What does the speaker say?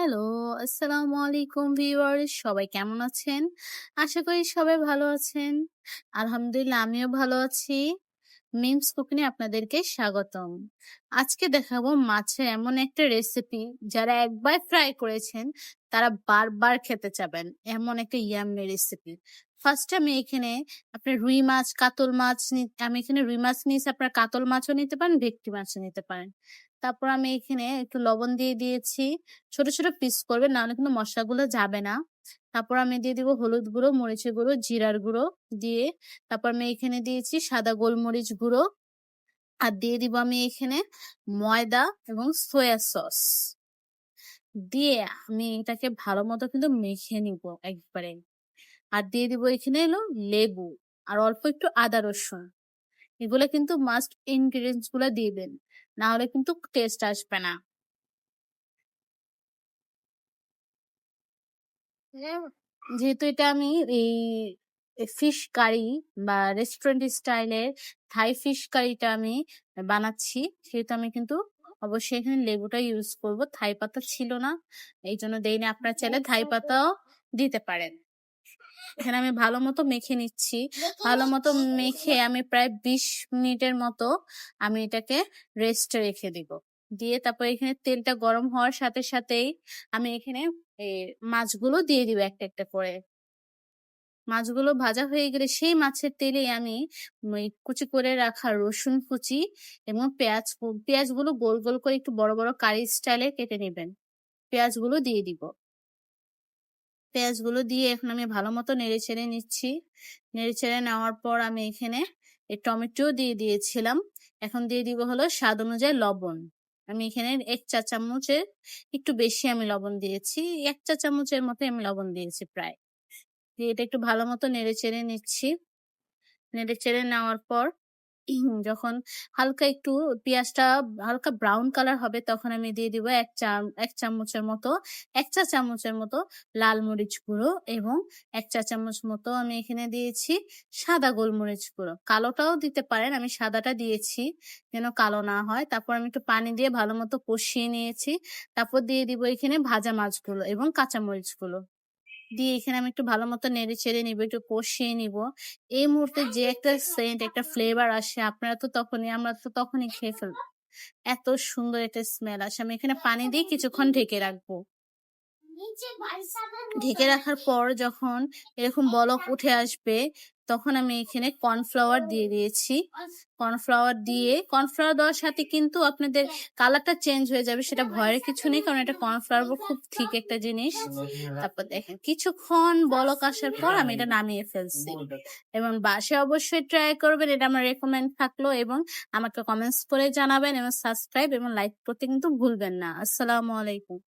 Hello, আসসালামু আলাইকুম viewers সবাই কেমন আছেন? আশা করি সবাই ভালো আছেন। আলহামদুলিল্লাহ আমিও ভালো আছি। মিমস কুকিং এ আপনাদেরকে স্বাগতম। আজকে দেখাবো মাছের এমন একটা রেসিপি যারা একবার ট্রাই করেছেন তারা বারবার খেতে চাবেন। এমন একটা ইয়াম্মি রেসিপি। ফার্স্ট আমি এখানে আপনার রুই মাছ, কাতল মাছ আমি এখানে রুই মাছ নিয়েছি, আপনার কাতল মাছও নিতে পারেন, ভেটকি মাছও নিতে পারেন। তারপর আমি এখানে একটু লবণ দিয়ে দিয়েছি। ছোট, ছোট পিস করবেন নাহলে কিন্তু মসলাগুলো যাবে না। তারপর আমি দিয়ে দিব হলুদ গুঁড়ো, মরিচের গুঁড়ো, জিরার গুঁড়ো দিয়ে তারপর আমি এখানে দিয়েছি সাদা গোলমরিচ গুঁড়ো। আর দিয়ে দিব আমি এখানে ময়দা এবং সোয়া সস। দিয়ে আমি এটাকে ভালো মতো কিন্তু মেখে নিব একবারে। আর দিয়ে দিব এখানে হলো লেবু আর অল্প একটু আদা রসুন। এগুলা কিন্তু মাস্ট ইনগ্রেডিয়েন্টস গুলা দিবেন। না হলে কিন্তু টেস্ট আসবে না। হ্যাঁ, যেহেতু এটা আমি এই ফিশ কারি বা রেস্টুরেন্ট স্টাইলের থাই ফিশ কারিটা আমি বানাচ্ছি, সেহেতু আমি কিন্তু অবশ্যই এখানে লেবুটা ইউজ করব। থাই পাতা ছিল না, এই জন্য দেইনি। আপনারা চাইলে থাই পাতাও দিতে পারেন। এখানে আমি ভালো মতো মেখে নিচ্ছি। ভালো মতো মেখে আমি প্রায় 20 মিনিটের মতো আমি এটাকে রেস্টে রেখে দিব। দিয়ে তারপর এখানে তেলটা গরম হওয়ার সাথে সাথেই আমি এখানে এই মাছগুলো দিয়ে দিব একটা একটা করে। মাছগুলো ভাজা হয়ে গেলে সেই মাছের তেলেই আমি ওই কুচি করে রাখা রসুন কুচি এবং পেঁয়াজগুলো গোল গোল করে একটু বড় বড় কারি স্টাইলে কেটে নেবেন। পেঁয়াজগুলো দিয়ে দিব। পেঁয়াজগুলো দিয়ে এখন আমি ভালো মতো নেড়ে চেড়ে নিচ্ছি। নেড়ে চেড়ে নেওয়ার পর আমি এখানে এই টমেটো দিয়ে দিয়েছিলাম। এখন দিয়ে দিব হলো স্বাদ অনুযায়ী লবণ। আমি এখানে 1 চা চামচের একটু বেশি আমি লবণ দিয়েছি। 1 চা চামচের মতো আমি লবণ দিয়েছি প্রায়। দিয়ে এটা একটু ভালো মতো নেড়ে চেড়ে নিচ্ছি। নেড়ে চেড়ে নেওয়ার পর যখন হালকা একটু পেঁয়াজটা হালকা ব্রাউন কালার হবে তখন আমি দিয়ে দিব 1 চামচের মতো 1 চা চামচের মতো লাল মরিচ গুঁড়ো এবং 1 চা চামচ মতো আমি এখানে দিয়েছি সাদা গোলমরিচ গুঁড়ো। কালোটাও দিতে পারেন, আমি সাদাটা দিয়েছি যেন কালো না হয়। তারপর আমি একটু পানি দিয়ে ভালো মতো কষিয়ে নিয়েছি। তারপর দিয়ে দিব এখানে ভাজা মাছগুলো এবং কাঁচা মরিচগুলো। দিয়ে এখানে আমি একটু ভালো মতো নেড়ে চেড়ে নিবো, একটু কষিয়ে নিব। এই মুহূর্তে যে একটা সেন্ট, একটা ফ্লেভার আসে আমরা তো তখনই খেয়ে ফেলবো। এত সুন্দর একটা স্মেল আসে। আমি এখানে পানি দিয়ে কিছুক্ষণ ঢেকে রাখবো। ঢেকে রাখার পর যখন এরকম বলক উঠে আসবে তখন আমি এখানে কর্নফ্লাওয়ার দিয়ে দিয়েছি। কর্নফ্লাওয়ার দেওয়ার সাথে কিন্তু আপনাদের কালারটা চেঞ্জ হয়ে যাবে, সেটা ভয়ের কিছু নেই কারণ এটা কর্নফ্লাওয়ার খুব ঠিক একটা জিনিস। তারপর দেখেন কিছুক্ষণ বলক আসার পর আমি এটা নামিয়ে ফেলছি। এবং বাসায় অবশ্যই ট্রাই করবেন, এটা আমার রেকমেন্ড থাকলো। এবং আমাকে কমেন্টস করে জানাবেন এবং সাবস্ক্রাইব এবং লাইক করতে কিন্তু ভুলবেন না। আসসালামু আলাইকুম।